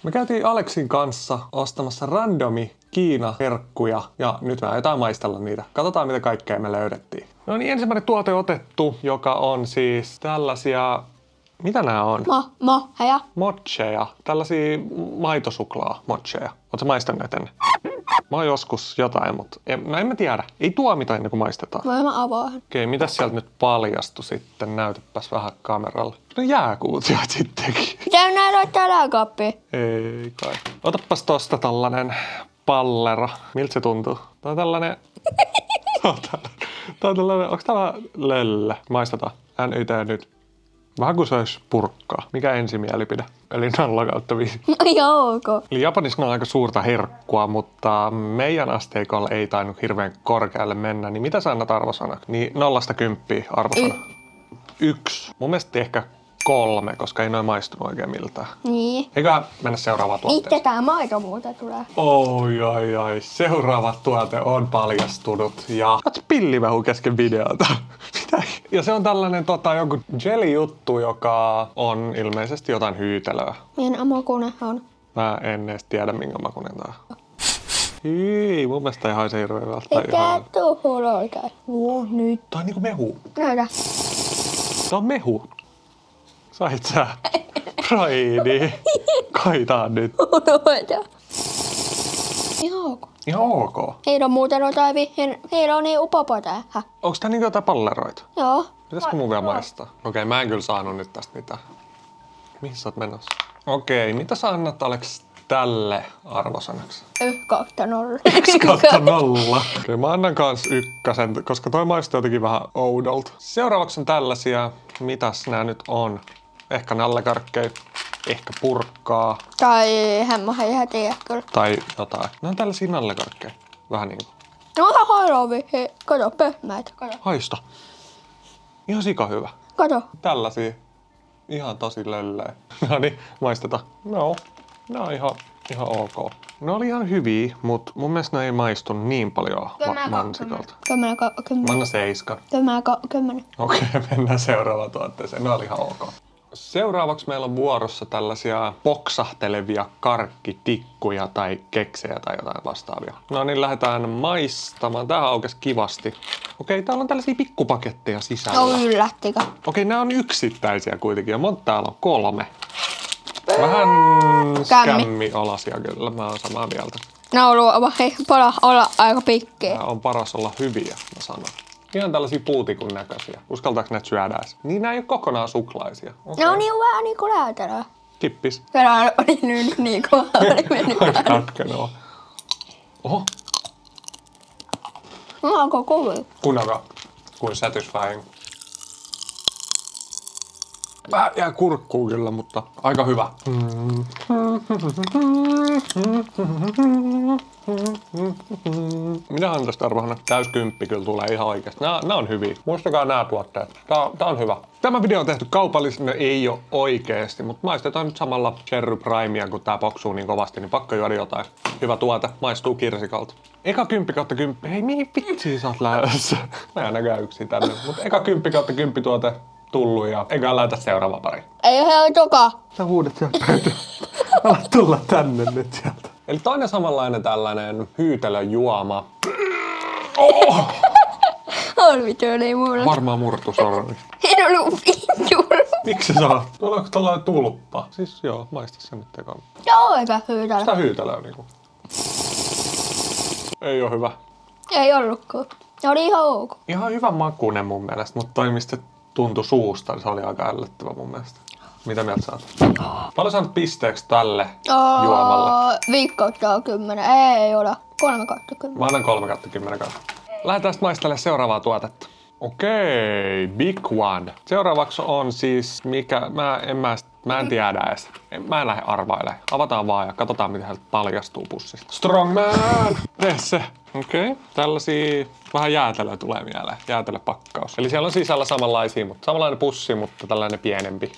Me käytiin Aleksin kanssa ostamassa randomi Kiina-herkkuja ja nyt me aiotaan maistella niitä. Katsotaan mitä kaikkea me löydettiin. No niin, ensimmäinen tuote otettu, joka on siis tällaisia... Mitä nämä on? Heja. Mocheja. Tällaisia maitosuklaa mocheja. Ootko maistanut näitä ennen? Mä oon joskus jotain, mutta en mä tiedä. Ei tuomita ennen kuin maistetaan. Voi mä avaan. Okei, mitäs sieltä nyt paljastui sitten? Näytäpäs vähän kameralle. No jääkuutioit sittenkin. Pitää nää laittaa jääkaappiin. Ei kai. Otapas tosta tällainen pallero. Miltä se tuntuu? Tää on tällainen... Tää on tällainen... Onks tää vähän lölle? Maistetaan. NYT nyt. Vähän kuin se olisi purkkaa. Mikä ensimielipide? Eli 0/5. Joo, ok. Eli Japanissa on aika suurta herkkua, mutta meidän asteikolla ei tainnut hirveän korkealle mennä. Niin mitä sä annat arvosanaksi? Niin 0–10 arvosana. 1. Mun mielestä ehkä 3, koska ei noin maistunut oikein miltään. Niin. Eiköhän mennä seuraavaan tuotteeseen. Itse tää maito muuten tulee. Ai. Seuraava tuote on paljastunut ja... Katso pillivähu kesken videota. Mitä? Ja se on tällainen joku jelly-juttu, joka on ilmeisesti jotain hyytelöä. Meidän makunen on. Mä en edes tiedä minkä makunen tää on. Hyi, mun mielestä ei haise hirveän hyvältä. Eikä tuohon oikein. Nyt. Tää on niinku mehu. Näytä. Tää on mehu. Sait sä? Braidi. Kaitaan nyt. Noita. Ihan ok. Ihan ok. Heillä on muuten jotain heillä on niin upopo tähän. Onks tää niinku jotain palleroita? Joo. Pitäisikö mun vielä maistaa? Okei, mä en kyllä saanut nyt tästä mitään. Mihin sä oot menossa? Okei, mitä sä annat Aleks tälle arvosanaksi? 1/0. Okei, mä annan kans 1, koska toi maistuu jotenkin vähän oudolta. Seuraavaksi on tällaisia, mitäs nää nyt on? Ehkä nallekarkkeja, ehkä purkkaa. Tai hemmoja ihan tiedä kyllä. Tai jotain. Nää on tällaisia nallekarkkeja. Vähän niinku. No ihan hairovi. Hei, kato pehmeitä. Kato. Haista. Ihan sika hyvä. Kato. Tällaisia. Ihan tosi lölleä. No niin, maistetaan. No, nää on ihan ok. Ne oli ihan hyviä, mutta mun mielestä ne ei maistu niin paljon mansikalta. 10. Mä annan 7. 10. Okei, mennään seuraavaan tuotteeseen. Ne oli ihan ok. Seuraavaksi meillä on vuorossa tällaisia poksahtelevia karkkitikkuja tai keksejä tai jotain vastaavia. No niin, lähdetään maistamaan. Tämähän aukesi kivasti. Okei, täällä on tällaisia pikkupaketteja sisällä. No yllättikö? Okei, nämä on yksittäisiä kuitenkin ja monta täällä on 3. Vähän skämmi-olasia kyllä, mä oon samaa mieltä. Nämä on paras olla aika pikkejä. Nämä on paras olla hyviä, mä sanon. Ihan tällaisia puutikun näköisiä. Uskaltaako näitä syödä edes? Niin nämä ei ole kokonaan suklaisia. Okay. Ne on niin vähän niinku läätärää. Kippis. Tänään oli nyt niinku oli mennyt Aika katkenua. Oho. Onko kovin? Kunaga. Kuin satisfying. Vähän jää kurkkuun kyllä, mutta aika hyvä. Minähän tästä arvohana täyskymppi kyllä tulee ihan oikeesti. Nää on hyviä. Muistakaa nämä tuotteet. Tää on hyvä. Tämä video on tehty kaupallisena, ei ole oikeesti, mutta maistetaan nyt samalla Cherry Primea, kun tää poksuu niin kovasti, niin pakko juoda jotain. Hyvä tuote, maistuu kirsikalta. Eka 10/10. Hei, mihin vitsiin sä oot lähdössä? Mä en näkään yksin tänne, mutta eka 10/10 tuote tullut ja eikä laita seuraava pari. Ei he toka. Sä huudat sieltä pöytään. Ala tulla tänne nyt sieltä. Eli toinen samanlainen tällainen hyytelöjuoma. Oh! On vittu, ei mulla. Varmaan murtu sormi. En ollut vittu. Miksi sä saa? Tuolla onko tällainen tulppa? Siis joo, maista sen nyt tekaan. Joo, eikä hyytellä. Sitä hyytelöä niinku. Ei oo hyvä. Ei ollutkaan. Ne oli ihan ok. Ihan hyvä makuinen mun mielestä, mutta toi mistä tuntui suusta, niin se oli aika ällöttävä mun mielestä. Mitä mieltä sä oot? Paljon sä annat pisteeksi tälle juomalle? 5/10. Ei ole. 3/10. Mä annan 3/10. Lähdetään sitten maistelemaan seuraavaa tuotetta. Okei, big one. Seuraavaksi on siis mikä, mä en tiedä edes. Mä en lähde arvailemaan. Avataan vaan ja katsotaan mitä sieltä paljastuu pussista. Strongman! Tee se. Okei, tällaisia vähän jäätelöä tulee mieleen. Jäätelöpakkaus. Eli siellä on sisällä samanlaisia, mutta samanlainen pussi, mutta tällainen pienempi.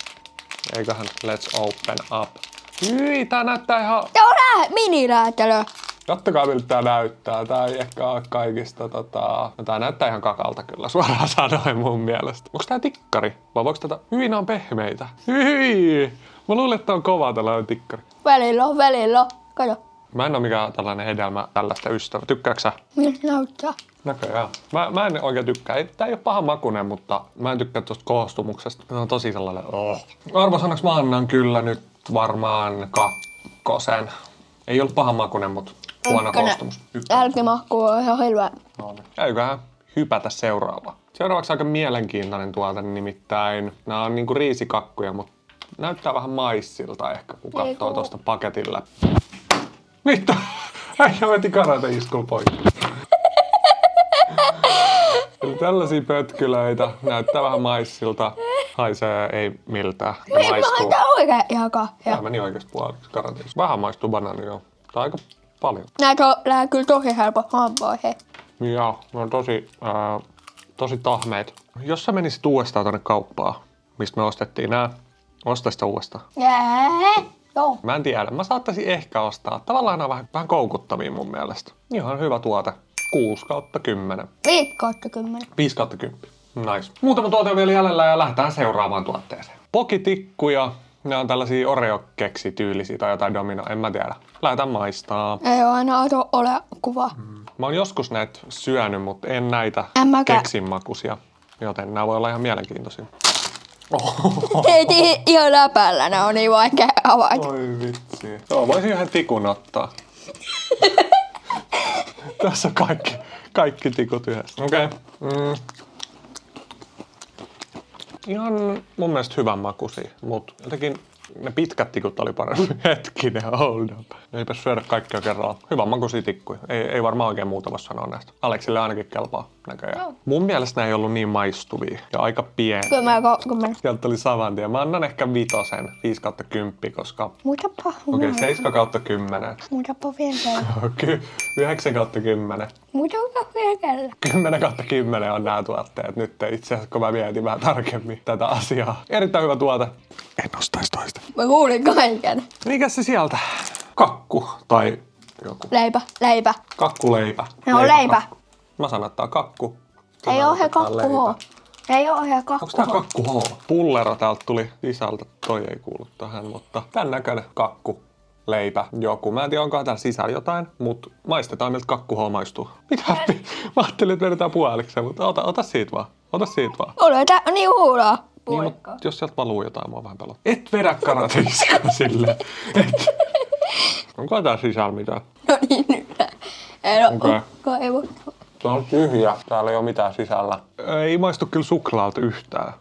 Eiköhän let's open up. Hyi, tää näyttää ihan... Tää on miniläätelö. Kattokaa miltä tää näyttää. Tää ei ehkä ole kaikista No tää näyttää ihan kakalta kyllä suoraan sanoen mun mielestä. Onks tää tikkari? Vai voiko tätä... Hyi, nää on pehmeitä. Hyi! Mä luulen, että on kova tällainen tikkari. Välillä. Kato. Mä en oo mikään tällainen hedelmä tällaista ystävä. Tykkääksä sä? Miltä se näyttää? Näköjään. Mä en oikein tykkää. Tää ei oo paha makunen, mutta mä en tykkää tosta koostumuksesta. Se on tosi sellainen... Arvosanaks mä annan kyllä nyt varmaan 2. Ei ollut paha makunen, mutta huono koostumus. Jälkimahku on ihan hyvä. No niin. Käyköhän hypätä seuraavaan. Seuraavaksi aika mielenkiintoinen tuote, nimittäin nämä on niinku riisikakkuja, mutta näyttää vähän maissilta ehkä, kun katsoo tuosta paketilla. Mitä? Äijä veti karate-iskulla poikki. Eli tällaisia pötkylöitä, näyttää vähän maissilta, haisee ei miltään. Maistuu. Mä oikein ihan kahvia. Tämä meni oikeasti puoliksi karate-iskulla. Vähän maistuu banaani joo. Tai aika paljon. Näitä on kyllä tosi helppo hampoihin. Joo, ne on tosi tahmeet. Jos sä menisit uudestaan tonne kauppaan, mistä me ostettiin nää, osta sitä uudestaan. Joo. Mä en tiedä, mä saattaisin ehkä ostaa. Tavallaan nämä on vähän koukuttavia mun mielestä. Ihan hyvä tuote. 6/10. 5/10. 5/10. Nice. Muutama tuote on vielä jäljellä ja lähdetään seuraavaan tuotteeseen. Pokitikkuja. Ne on tällaisia Oreo-keksityylisiä tai jotain Domino, en mä tiedä. Lähdetään maistaa. Ei oo aina ole kuva. Mä oon joskus näitä syönyt, mutta en näitä keksinmakuisia. Joten nämä voi olla ihan mielenkiintoisia. Ei ihan läpällä, ne on niin vaikea avata. Oi vitsi. Joo, voisin yhden tikun ottaa. Tässä on kaikki tikut yhdessä. Okei. Ihan mun mielestä hyvän makuisia, mutta jotenkin ne pitkät tikut oli paremmin. Hetkinen, hold up. Eipä syödä kaikkea kerralla. Hyvän makuisia tikkuja. Ei varmaan oikein muuta voi sanoa näistä. Aleksille ainakin kelpaa näköjään. No. Mun mielestä ne ei ollut niin maistuvia ja aika pieniä. Kyllä. Sieltä tuli saman tien. Mä annan ehkä 5, 5/10, koska... Okei, 7/10. Muutapa vielä. 9/10. Muutapa vielä. 10/10 on nämä tuotteet. Nyt itse asiassa, kun mä mietin vähän tarkemmin tätä asiaa. Erittäin hyvä tuote. En ostaisi toista. Mä kuulin kaiken. Mikäs se sieltä? Kakku tai joku. Leipä. Kakkuleipä. Ne on leipä. Mä sanon, että tää on kakku. Ei oo he kakku H. Ei oo he kakku H. Onks tää kakku H? Pullero täältä tuli sisältä. Toi ei kuulu tähän, mutta tän näköinen kakku. Leipä, joku. Mä en tiedä, onkohan täällä sisällä jotain, mutta maistetaan, miltä kakku H maistuu. Mitä? Mä ajattelin, että vedetään puolikseen, mutta ota siitä vaan. Ole tää niin huulaa. Niin, mutta jos sieltä valuu jotain, mua vähän pelottaa. Et vedä karate-iskua silleen. Onko tää sisällä mitään? No niin, nyt. Ei Okei. Se on tyhjä. Täällä ei oo mitään sisällä. Ei maistu kyllä suklaalta yhtään.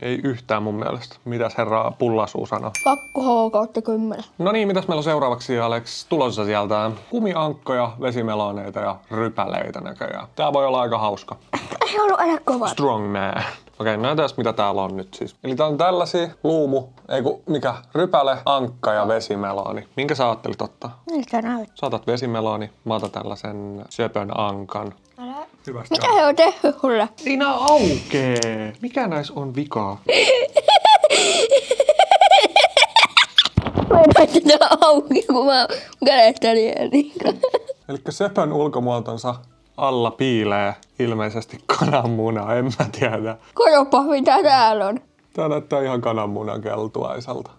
Ei yhtään mun mielestä. Mitäs herra Pullasuu sanoo? Kakku H/10. No niin, mitäs meillä on seuraavaksi, Alex? Tulossa sieltä kumiankkoja, vesimeloneita ja rypäleitä näköjään. Tää voi olla aika hauska. Ei ollut enää kova. Strong man. Okei, näytäs mitä täällä on nyt siis. Eli tää on tällaisia rypäle, ankka ja vesimeloni. Minkä sä ajattelit ottaa? Miltä näyttää? Sä otat vesimeloni, mä otan tällaisen söpön ankan. Hyvästi. Mitä he on tehnyt sulle? Siinä aukee. Mikä näissä on vikaa? Mä en näe sitä auki, kun mä kädestä niin. Elikkä söpön ulkomuotonsa alla piilee ilmeisesti kananmuna, en mä tiedä. Katsoppa mitä täällä on. Tää näyttää ihan kananmunan keltuaiselta.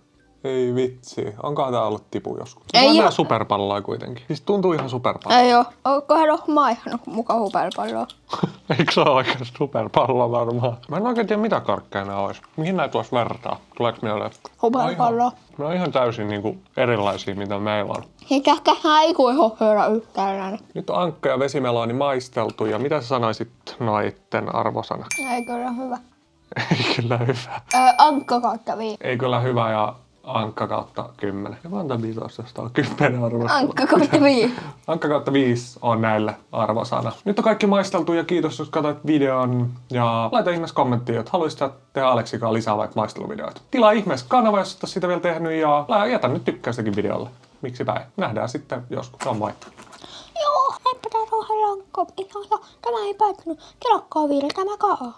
Ei vitsi. Onkohan tää ollut tipu joskus? Ei oo. Nää superpalloa kuitenkin. Siis tuntuu ihan superpalloa. Ei oo. Onkohan ole maihannut muka superpalloa? Eikö se ole oikein superpallo varmaan? Mä en oikein tiedä mitä karkkeja nää ois. Mihin näitä vois vertaa? Tuleeko mieleen? Superpalloa. Ne on ihan täysin niinku erilaisia mitä meillä on. Sitäkään ei voi höyrä yhtään. Nyt on ankka ja vesimeloni maisteltu ja mitä sä sanoisit noitten arvosana? Ei kyllä hyvä. Ei kyllä hyvä. Ankka/5. Ei kyllä hyvä ja Ankka/10. Ja mä antan 5, josta on 10 arvosana. Ankka/5. Ankka/5 on näille arvosana. Nyt on kaikki maisteltu ja kiitos, jos katsoit videon. Ja laita ihmeessä kommenttiin, että haluaisit tehdä Aleksikaan lisää vaikka maisteluvideoita. Tilaa ihmeessä kanava, jos et ole sitä vielä tehnyt ja jätä nyt tykkäystäkin videolle. Miksipä ei. Nähdään sitten joskus. No moi. Joo, heippa tää on Lankko. Tämä ei päättynyt. Kelakkaa vielä tämä kaa.